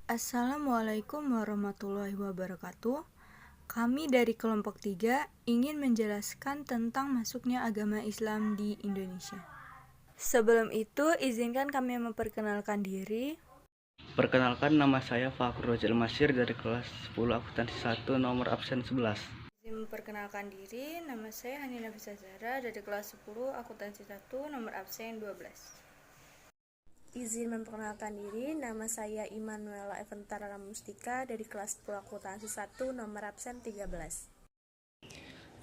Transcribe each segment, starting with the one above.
Assalamualaikum warahmatullahi wabarakatuh. Kami dari kelompok 3 ingin menjelaskan tentang masuknya agama Islam di Indonesia. Sebelum itu, izinkan kami memperkenalkan diri. Perkenalkan, nama saya Fakhur Rojal Masyir dari kelas 10 akuntansi 1 nomor absen 11. Izin memperkenalkan diri, nama saya Hanina Bisa Zahra dari kelas 10 akuntansi 1 nomor absen 12. Izin memperkenalkan diri, nama saya Immanuela Eventara Mustika dari kelas 10 akuntansi 1 nomor absen 13.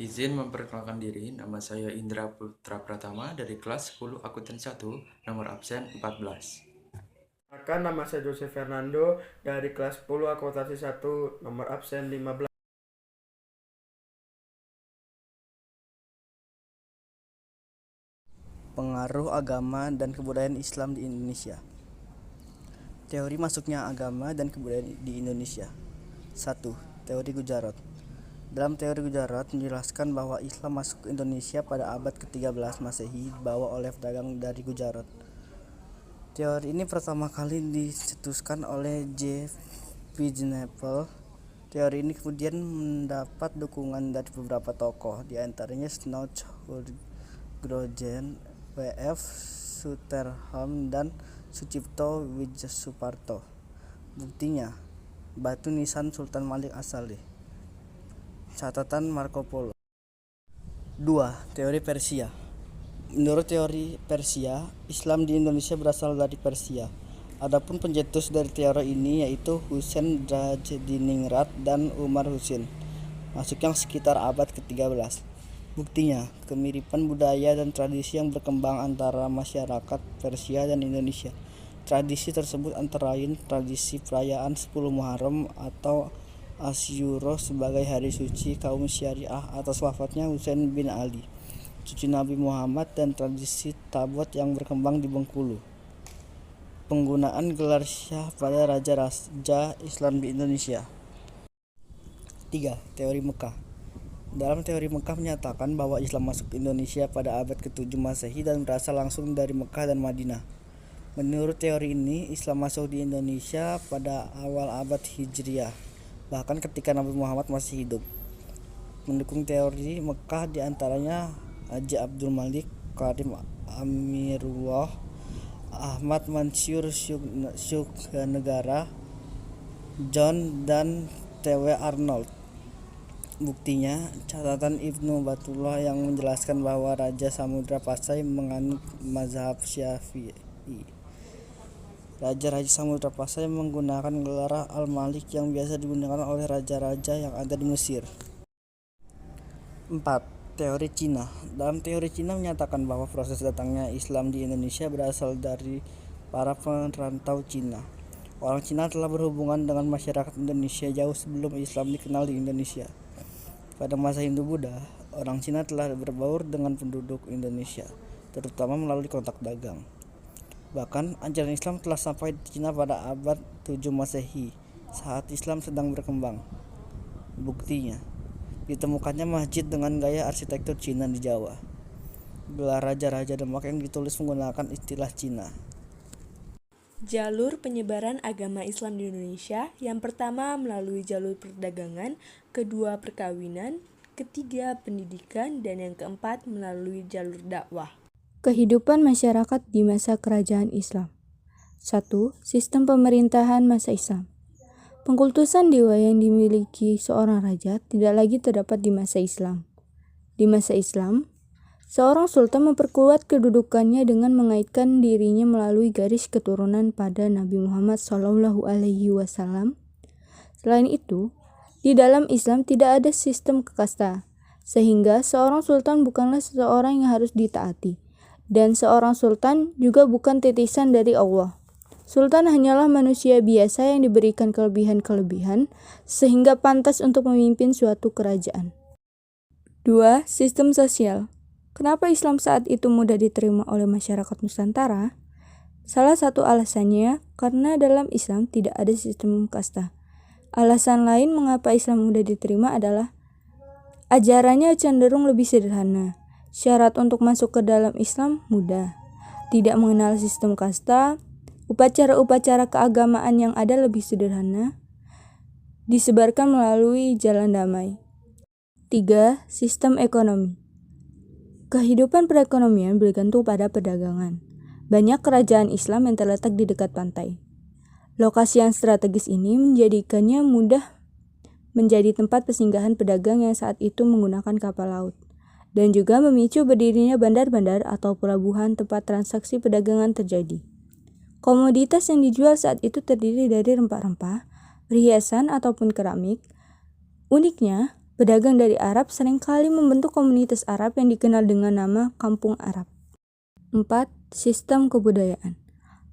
Izin memperkenalkan diri, nama saya Indra Putra Pratama dari kelas 10 akuntansi 1 nomor absen 14. Nama saya Jose Fernando dari kelas 10 akuntansi 1 nomor absen 15. Pengaruh agama dan kebudayaan Islam di Indonesia. Teori masuknya agama dan kebudayaan di Indonesia. 1. Teori Gujarat. Dalam teori Gujarat menjelaskan bahwa Islam masuk ke Indonesia pada abad ke-13 Masehi dibawa oleh pedagang dari Gujarat. Teori ini pertama kali dicetuskan oleh J. Pigeonapple. Teori ini kemudian mendapat dukungan dari beberapa tokoh, di antaranya Snouch Hurgrogen, W.F. Sutherland, dan Sucipto Wijasuparto. Buktinya, batu nisan Sultan Malik As-Saleh. Catatan Marco Polo. 2. Teori Persia. Menurut teori Persia, Islam di Indonesia berasal dari Persia. Adapun pencetus dari teori ini yaitu Husain Rajadiningrat dan Umar Husin, masuknya sekitar abad ke-13. Buktinya, kemiripan budaya dan tradisi yang berkembang antara masyarakat Persia dan Indonesia. Tradisi tersebut antara lain tradisi perayaan 10 Muharram atau Asyura sebagai hari suci kaum Syariah atas wafatnya Husain bin Ali, cucu Nabi Muhammad, dan tradisi Tabot yang berkembang di Bengkulu. Penggunaan gelar Syah pada raja-raja Islam di Indonesia. 3. Teori Mekah. Dalam teori Mekah menyatakan bahwa Islam masuk ke Indonesia pada abad ke-7 Masehi dan berasal langsung dari Mekah dan Madinah. Menurut teori ini, Islam masuk di Indonesia pada awal abad Hijriah, bahkan ketika Nabi Muhammad masih hidup. Mendukung teori Mekah diantaranya Haji Abdul Malik, Karim Amirullah, Ahmad Mansur Syuknegara, John, dan T.W. Arnold. Buktinya, catatan Ibnu Battulah yang menjelaskan bahwa Raja Samudra Pasai menganut mazhab Syafi'i. Raja-raja Samudra Pasai menggunakan gelar Al-Malik yang biasa digunakan oleh raja-raja yang ada di Mesir. 4. Teori Cina. Dalam teori Cina menyatakan bahwa proses datangnya Islam di Indonesia berasal dari para perantau Cina. Orang Cina telah berhubungan dengan masyarakat Indonesia jauh sebelum Islam dikenal di Indonesia. Pada masa Hindu-Buddha, orang Cina telah berbaur dengan penduduk Indonesia, terutama melalui kontak dagang. Bahkan, ajaran Islam telah sampai di Cina pada abad 7 Masehi, saat Islam sedang berkembang. Buktinya, ditemukannya masjid dengan gaya arsitektur Cina di Jawa. Gelar raja-raja Demak yang ditulis menggunakan istilah Cina. Jalur penyebaran agama Islam di Indonesia, yang pertama melalui jalur perdagangan, kedua perkawinan, ketiga pendidikan, dan yang keempat melalui jalur dakwah. Kehidupan masyarakat di masa kerajaan Islam. 1. Sistem pemerintahan masa Islam. Pengkultusan dewa yang dimiliki seorang raja tidak lagi terdapat di masa Islam. Di masa Islam, seorang sultan memperkuat kedudukannya dengan mengaitkan dirinya melalui garis keturunan pada Nabi Muhammad SAW. Selain itu, di dalam Islam tidak ada sistem kasta, sehingga seorang sultan bukanlah seseorang yang harus ditaati, dan seorang sultan juga bukan titisan dari Allah. Sultan hanyalah manusia biasa yang diberikan kelebihan-kelebihan sehingga pantas untuk memimpin suatu kerajaan. 2. Sistem sosial. Kenapa Islam saat itu mudah diterima oleh masyarakat Nusantara? Salah satu alasannya karena dalam Islam tidak ada sistem kasta. Alasan lain mengapa Islam mudah diterima adalah ajarannya cenderung lebih sederhana. Syarat untuk masuk ke dalam Islam mudah. Tidak mengenal sistem kasta, Upacara-upacara keagamaan yang ada lebih sederhana, disebarkan melalui jalan damai. 3. Sistem ekonomi. Kehidupan perekonomian bergantung pada perdagangan. Banyak kerajaan Islam yang terletak di dekat pantai. Lokasi yang strategis ini menjadikannya mudah menjadi tempat persinggahan pedagang yang saat itu menggunakan kapal laut, dan juga memicu berdirinya bandar-bandar atau pelabuhan tempat transaksi perdagangan terjadi. Komoditas yang dijual saat itu terdiri dari rempah-rempah, perhiasan ataupun keramik. Uniknya, pedagang dari Arab seringkali membentuk komunitas Arab yang dikenal dengan nama Kampung Arab. 4. Sistem kebudayaan.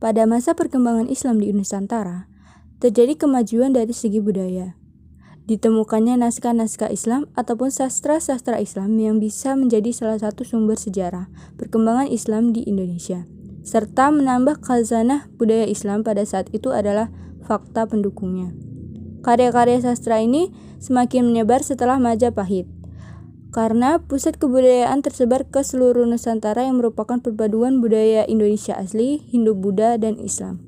Pada masa perkembangan Islam di Nusantara, terjadi kemajuan dari segi budaya. Ditemukannya naskah-naskah Islam ataupun sastra-sastra Islam yang bisa menjadi salah satu sumber sejarah perkembangan Islam di Indonesia, serta menambah khazanah budaya Islam pada saat itu adalah fakta pendukungnya. Karya-karya sastra ini semakin menyebar setelah Majapahit, karena pusat kebudayaan tersebar ke seluruh Nusantara yang merupakan perpaduan budaya Indonesia asli, Hindu-Buddha, dan Islam.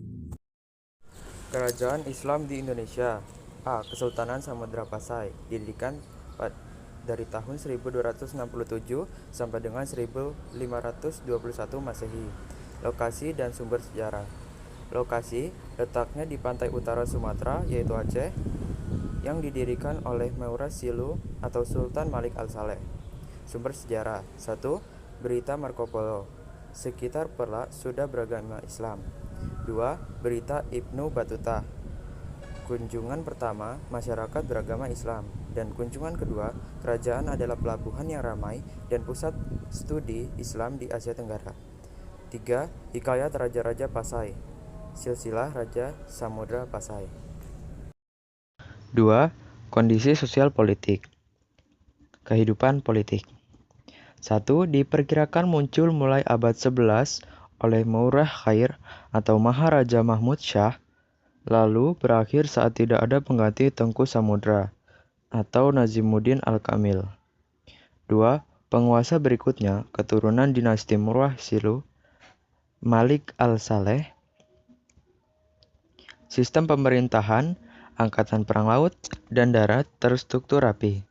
Kerajaan Islam di Indonesia. A. Kesultanan Samudra Pasai, didirikan dari tahun 1267 sampai dengan 1521 Masehi. Lokasi dan sumber sejarah. Lokasi letaknya di pantai utara Sumatera, yaitu Aceh, yang didirikan oleh Maura Silu atau Sultan Malik Al-Saleh. Sumber sejarah. 1. Berita Marco Polo. Sekitar Perla sudah beragama Islam. 2. Berita Ibnu Battuta. Kunjungan pertama, masyarakat beragama Islam. Dan kunjungan kedua, kerajaan adalah pelabuhan yang ramai dan pusat studi Islam di Asia Tenggara. 3. Hikayat Raja-Raja Pasai. Silsilah Raja Samudra Pasai. 2. Kondisi sosial politik. Kehidupan politik. 1. Diperkirakan muncul mulai abad 11 oleh Maurah Khair atau Maharaja Mahmud Shah, lalu berakhir saat tidak ada pengganti Tengku Samudra atau Nazimuddin Al-Kamil. 2. Penguasa berikutnya, keturunan dinasti Maurah Silu, Malik Al-Saleh. Sistem pemerintahan, angkatan perang laut dan darat terstruktur rapi,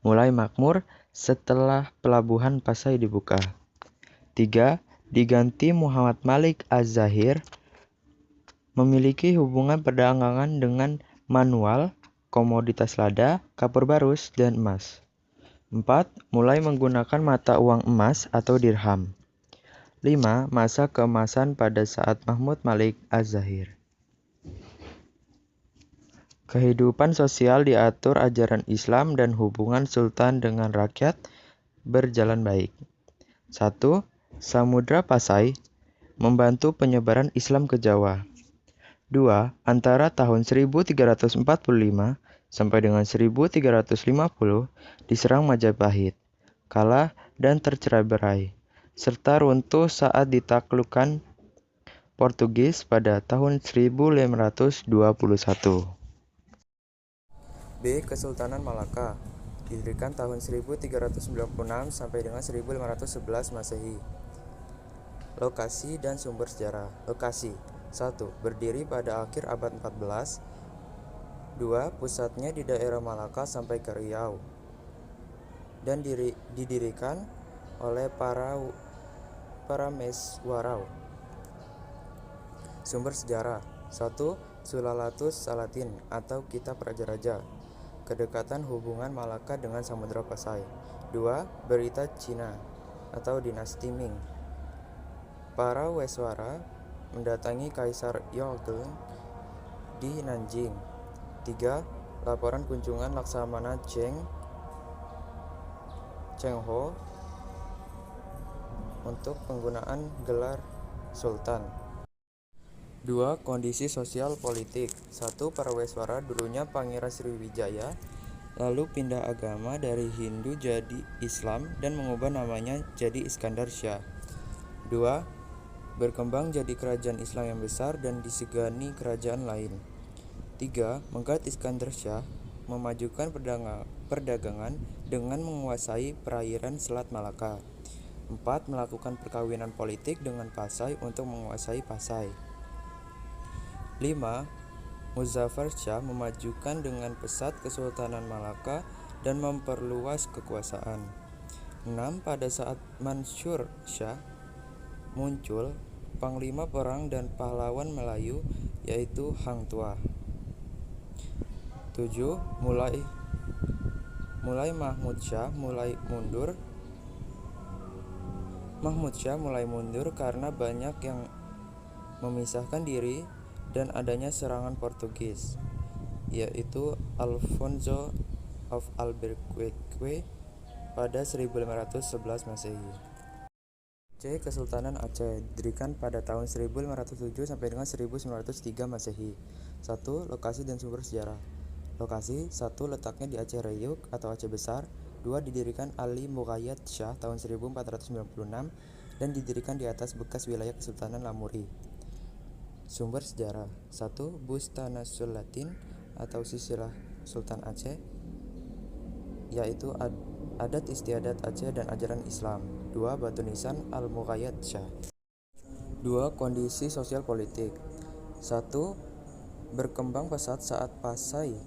mulai makmur setelah pelabuhan Pasai dibuka. 3. Diganti Muhammad Malik Az-Zahir, memiliki hubungan perdagangan dengan manual, komoditas lada, kapur barus, dan emas. 4. Mulai menggunakan mata uang emas atau dirham. 5. Masa keemasan pada saat Mahmud Malik Az-Zahir. Kehidupan sosial diatur ajaran Islam dan hubungan sultan dengan rakyat berjalan baik. 1. Samudra Pasai membantu penyebaran Islam ke Jawa. 2. Antara tahun 1345 sampai dengan 1350 diserang Majapahit, kalah dan tercerai-berai, serta runtuh saat ditaklukkan Portugis pada tahun 1521. B. Kesultanan Malaka, didirikan tahun 1396 sampai dengan 1511 Masehi. Lokasi dan sumber sejarah. Lokasi. 1. Berdiri pada akhir abad 14. 2. Pusatnya di daerah Malaka sampai ke Riau, dan didirikan oleh para Meswarau. Sumber sejarah. 1. Sulalatus Salatin atau Kitab Raja-Raja, kedekatan hubungan Malaka dengan Samudra Pasai. 2. Berita Cina atau dinasti Ming. Para Weswara mendatangi Kaisar Yongle di Nanjing. 3. Laporan kunjungan Laksamana Cheng Ho untuk penggunaan gelar Sultan. 2. Kondisi sosial politik. 1. Para Weswara dulunya Pangeran Sriwijaya, lalu pindah agama dari Hindu jadi Islam dan mengubah namanya jadi Iskandar Shah. 2. Berkembang jadi kerajaan Islam yang besar dan disegani kerajaan lain. 3. Menggat Iskandar Shah memajukan perdagangan dengan menguasai perairan Selat Malaka. 4. Melakukan perkawinan politik dengan Pasai untuk menguasai Pasai. 5. Muzaffar Shah memajukan dengan pesat Kesultanan Malaka dan memperluas kekuasaan. 6. Pada saat Mansur Shah muncul panglima perang dan pahlawan Melayu yaitu Hang Tuah. 7. Mahmud Shah mulai mundur karena banyak yang memisahkan diri dan adanya serangan Portugis, yaitu Alfonso of Albuquerque pada 1511 Masehi. C. Kesultanan Aceh didirikan pada tahun 1507 sampai dengan 1903 Masehi. 1. Lokasi dan sumber sejarah. Lokasi 1. Letaknya di Aceh Rayuk atau Aceh Besar. 2. Didirikan Ali Muqayyad Shah tahun 1496 dan didirikan di atas bekas wilayah Kesultanan Lamuri. Sumber sejarah. 1. Bustanasulatin atau silsilah Sultan Aceh, yaitu adat istiadat Aceh dan ajaran Islam. 2. Batu nisan Al-Muqayyad Shah. 2. Kondisi sosial politik. 1. Berkembang pesat saat Pasai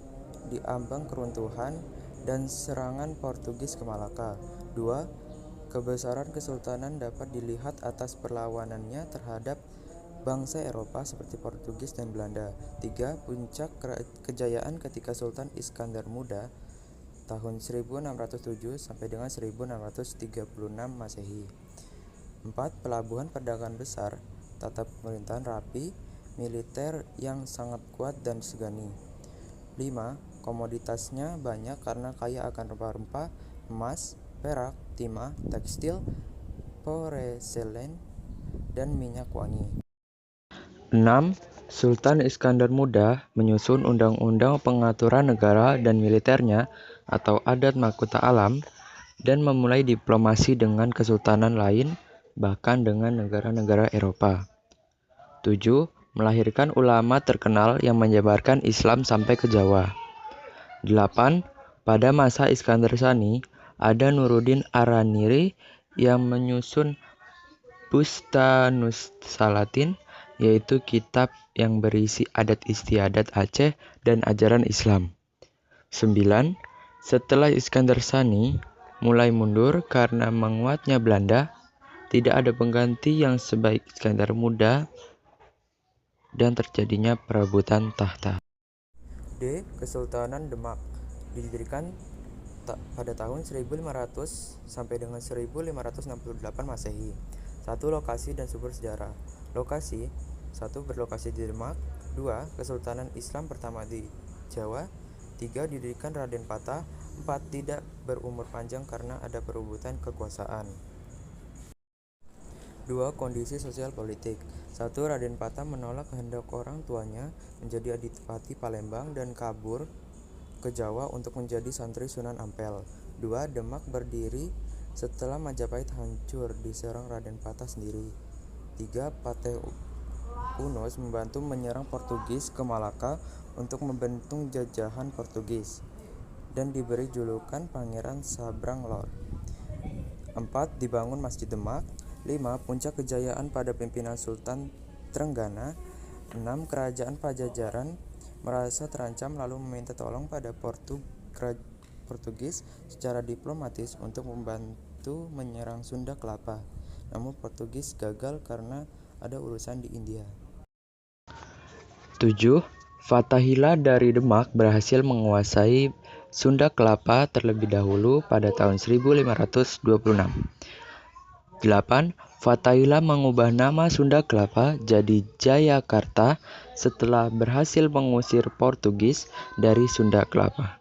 diambang keruntuhan dan serangan Portugis ke Malaka. 2. Kebesaran kesultanan dapat dilihat atas perlawanannya terhadap bangsa Eropa seperti Portugis dan Belanda. 3. Puncak kejayaan ketika Sultan Iskandar Muda tahun 1607 sampai dengan 1636 Masehi. 4. Pelabuhan perdagangan besar, tata pemerintahan rapi, militer yang sangat kuat dan segani. 5. Komoditasnya banyak karena kaya akan rempah-rempah, emas, perak, timah, tekstil, porselen, dan minyak wangi. 6. Sultan Iskandar Muda menyusun undang-undang pengaturan negara dan militernya atau adat mahkota alam dan memulai diplomasi dengan kesultanan lain, bahkan dengan negara-negara Eropa. 7. Melahirkan ulama terkenal yang menyebarkan Islam sampai ke Jawa. 8. Pada masa Iskandar Sani, ada Nuruddin Araniri yang menyusun Bustanusalatin, yaitu kitab yang berisi adat istiadat Aceh dan ajaran Islam. 9. Setelah Iskandar Sani mulai mundur karena menguatnya Belanda, tidak ada pengganti yang sebaik Iskandar Muda dan terjadinya perebutan tahta. D. Kesultanan Demak didirikan pada tahun 1500 sampai dengan 1568 Masehi. 1. Lokasi dan sumber sejarah. Lokasi 1. Berlokasi di Demak. 2. Kesultanan Islam pertama di Jawa. 3. Didirikan Raden Patah. 4. Tidak berumur panjang karena ada perebutan kekuasaan. 2. Kondisi sosial politik. 1. Raden Patah menolak kehendak orang tuanya menjadi adipati Palembang dan kabur ke Jawa untuk menjadi santri Sunan Ampel. 2. Demak berdiri setelah Majapahit hancur diserang Raden Patah sendiri. 3. Pateh Unus membantu menyerang Portugis ke Malaka untuk membentuk jajahan Portugis dan diberi julukan Pangeran Sabrang Lor. 4. Dibangun Masjid Demak. 5. Puncak kejayaan pada pimpinan Sultan Trenggana. 6. Kerajaan Pajajaran merasa terancam lalu meminta tolong pada Portugis secara diplomatis untuk membantu menyerang Sunda Kelapa. Namun Portugis gagal karena ada urusan di India. 7. Fathahillah dari Demak berhasil menguasai Sunda Kelapa terlebih dahulu pada tahun 1526. 8. Fathahillah mengubah nama Sunda Kelapa jadi Jayakarta setelah berhasil mengusir Portugis dari Sunda Kelapa.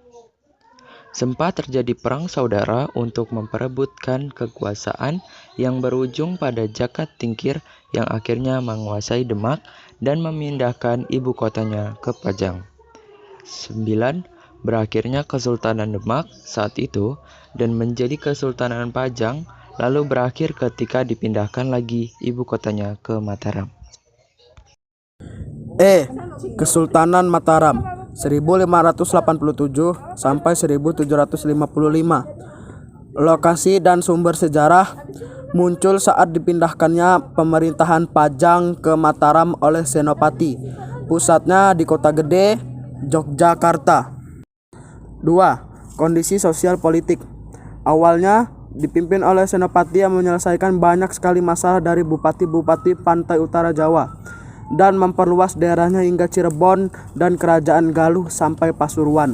Sempat terjadi perang saudara untuk memperebutkan kekuasaan yang berujung pada Jakat Tingkir yang akhirnya menguasai Demak dan memindahkan ibu kotanya ke Pajang. 9. Berakhirnya Kesultanan Demak saat itu dan menjadi Kesultanan Pajang, lalu berakhir ketika dipindahkan lagi ibu kotanya ke Mataram. Kesultanan Mataram 1587 sampai 1755. Lokasi dan sumber sejarah muncul saat dipindahkannya pemerintahan Pajang ke Mataram oleh Senopati Pusatnya di kota gede, Yogyakarta. 2. Kondisi sosial politik. Awalnya dipimpin oleh Senopati yang menyelesaikan banyak sekali masalah dari bupati-bupati pantai utara Jawa dan memperluas daerahnya hingga Cirebon dan Kerajaan Galuh sampai Pasuruan.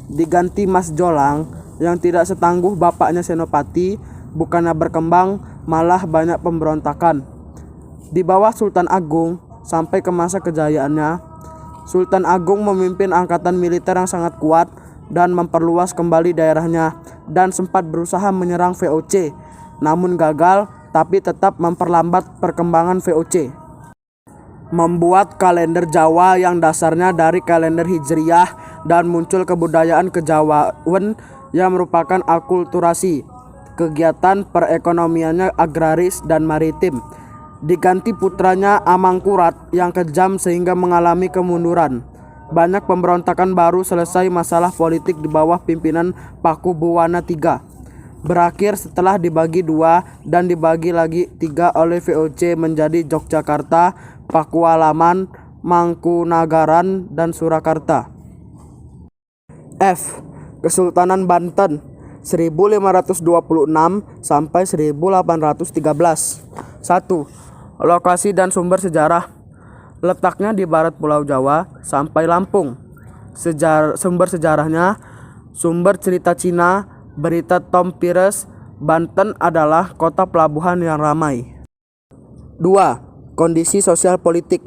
Diganti Mas Jolang yang tidak setangguh bapaknya Senopati, bukannya berkembang, malah banyak pemberontakan. Di bawah Sultan Agung sampai ke masa kejayaannya, Sultan Agung memimpin angkatan militer yang sangat kuat dan memperluas kembali daerahnya dan sempat berusaha menyerang VOC, namun gagal, tapi tetap memperlambat perkembangan VOC. Membuat kalender Jawa yang dasarnya dari kalender Hijriyah dan muncul kebudayaan kejawaan yang merupakan akulturasi. Kegiatan perekonomiannya agraris dan maritim. Diganti putranya Amangkurat yang kejam sehingga mengalami kemunduran. Banyak pemberontakan baru selesai masalah politik di bawah pimpinan Pakubuwana III. Berakhir setelah dibagi 2 dan dibagi lagi 3 oleh VOC menjadi Yogyakarta, Pakualaman, Mangkunagaran, dan Surakarta. F. Kesultanan Banten 1526 sampai 1813. 1. Lokasi dan sumber sejarah. Letaknya di barat Pulau Jawa sampai Lampung. Sumber sejarahnya, sumber cerita Cina, berita Tom Pires, Banten adalah kota pelabuhan yang ramai. 2. Kondisi sosial politik.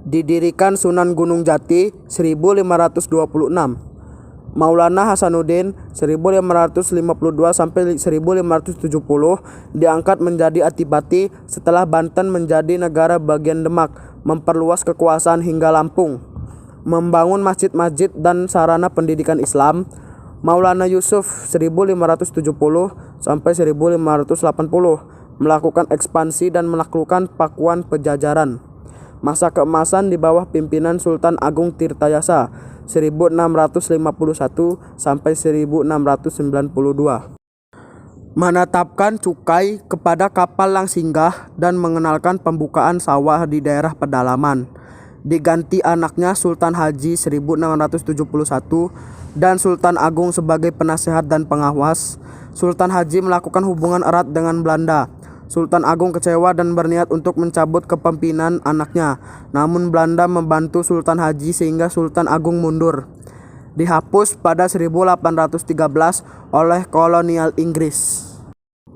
Didirikan Sunan Gunung Jati 1526. Maulana Hasanuddin 1552 sampai 1570 diangkat menjadi Adipati setelah Banten menjadi negara bagian Demak, memperluas kekuasaan hingga Lampung, membangun masjid-masjid dan sarana pendidikan Islam. Maulana Yusuf 1570 sampai 1580 melakukan ekspansi dan menaklukkan Pakuan Pejajaran. Masa keemasan di bawah pimpinan Sultan Agung Tirtayasa 1651 sampai 1692. Menetapkan cukai kepada kapal yang singgah dan mengenalkan pembukaan sawah di daerah pedalaman. Diganti anaknya Sultan Haji 1671 dan Sultan Agung sebagai penasehat dan pengawas. Sultan Haji melakukan hubungan erat dengan Belanda. Sultan Agung kecewa dan berniat untuk mencabut kepemimpinan anaknya. Namun Belanda membantu Sultan Haji sehingga Sultan Agung mundur. Dihapus pada 1813 oleh kolonial Inggris.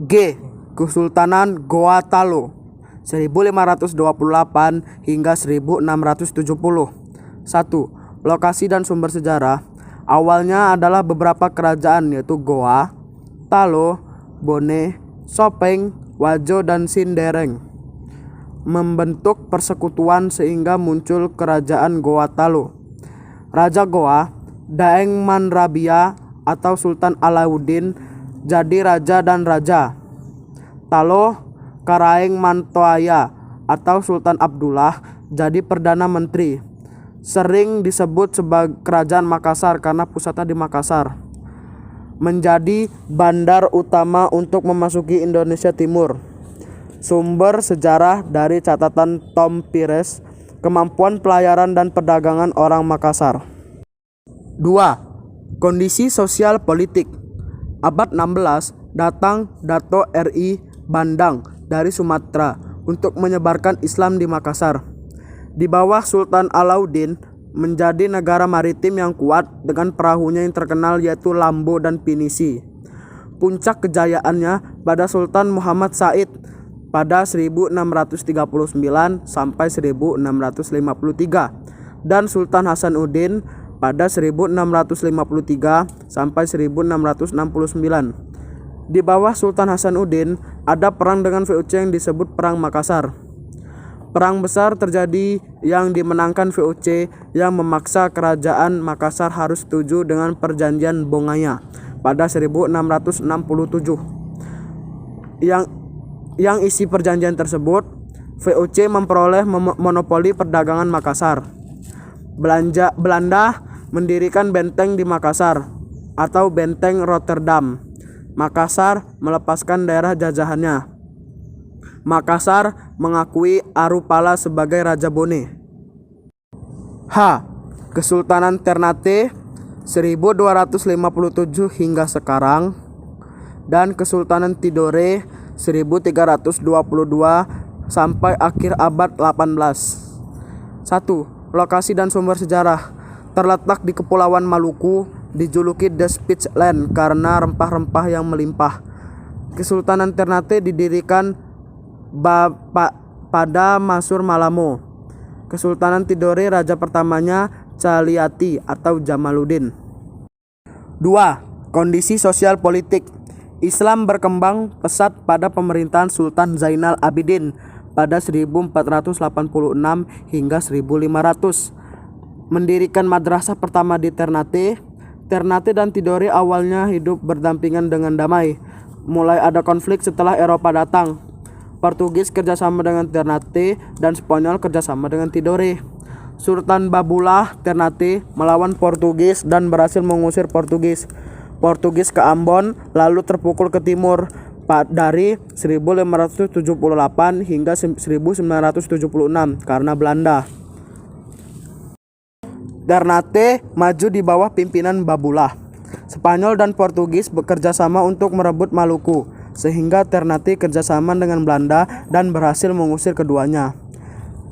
G. Kesultanan Goa Talo 1528 hingga 1670. 1. Lokasi dan sumber sejarah. Awalnya adalah beberapa kerajaan yaitu Goa, Talo, Bone, Sopeng, Wajo, dan Sindereng. Membentuk persekutuan sehingga muncul kerajaan Goa Talo. Raja Goa, Daeng Manrabia atau Sultan Alauddin jadi raja dan raja. Talo, Karaeng Mantoaya atau Sultan Abdullah jadi perdana menteri. Sering disebut sebagai kerajaan Makassar karena pusatnya di Makassar. Menjadi bandar utama untuk memasuki Indonesia Timur. Sumber sejarah dari catatan Tom Pires, kemampuan pelayaran dan perdagangan orang Makassar. 2. Kondisi sosial politik. Abad 16 datang Dato RI Bandang dari Sumatera untuk menyebarkan Islam di Makassar. Di bawah Sultan Alauddin menjadi negara maritim yang kuat dengan perahunya yang terkenal yaitu Lambo dan Pinisi. Puncak kejayaannya pada Sultan Muhammad Said pada 1639 sampai 1653 dan Sultan Hasanuddin pada 1653 sampai 1669. Di bawah Sultan Hasanuddin ada perang dengan VOC yang disebut Perang Makassar. Perang besar terjadi yang dimenangkan VOC yang memaksa kerajaan Makassar harus setuju dengan perjanjian Bongaya pada 1667. Yang isi perjanjian tersebut, VOC memperoleh monopoli perdagangan Makassar. Belanda mendirikan benteng di Makassar atau benteng Rotterdam. Makassar melepaskan daerah jajahannya. Makassar mengakui Arupala sebagai Raja Bone. H. Kesultanan Ternate 1257 hingga sekarang, dan Kesultanan Tidore 1322 sampai akhir abad 18. 1. Lokasi dan sumber sejarah. Terletak di Kepulauan Maluku, dijuluki The Speech Land karena rempah-rempah yang melimpah. Kesultanan Ternate didirikan pada Masur Malamo. Kesultanan Tidore raja pertamanya Caliati atau Jamaluddin. 2. Kondisi sosial politik. Islam berkembang pesat pada pemerintahan Sultan Zainal Abidin pada 1486 hingga 1500. Mendirikan madrasah pertama di Ternate. Ternate dan Tidore awalnya hidup berdampingan dengan damai. Mulai ada konflik setelah Eropa datang. Portugis kerjasama dengan Ternate dan Spanyol kerjasama dengan Tidore. Sultan Babullah Ternate melawan Portugis dan berhasil mengusir Portugis ke Ambon, lalu terpukul ke timur dari 1578 hingga 1976 karena Belanda. Ternate maju di bawah pimpinan Babullah. Spanyol dan Portugis bekerja sama untuk merebut Maluku, sehingga Ternate kerjasama dengan Belanda dan berhasil mengusir keduanya.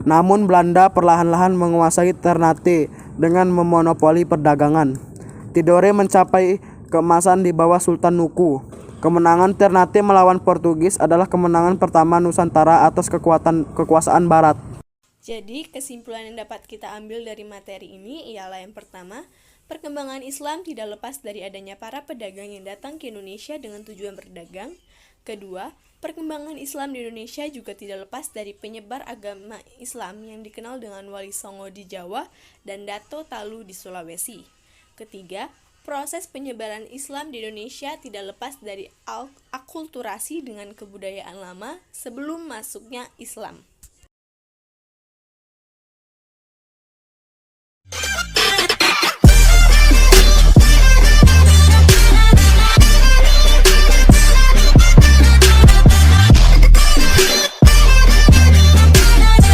Namun Belanda perlahan-lahan menguasai Ternate dengan memonopoli perdagangan. Tidore mencapai keemasan di bawah Sultan Nuku. Kemenangan Ternate melawan Portugis adalah kemenangan pertama Nusantara atas kekuasaan Barat. Jadi, kesimpulan yang dapat kita ambil dari materi ini ialah yang pertama, perkembangan Islam tidak lepas dari adanya para pedagang yang datang ke Indonesia dengan tujuan berdagang. Kedua, perkembangan Islam di Indonesia juga tidak lepas dari penyebar agama Islam yang dikenal dengan Wali Songo di Jawa dan Dato Talu di Sulawesi. Ketiga, proses penyebaran Islam di Indonesia tidak lepas dari akulturasi dengan kebudayaan lama sebelum masuknya Islam.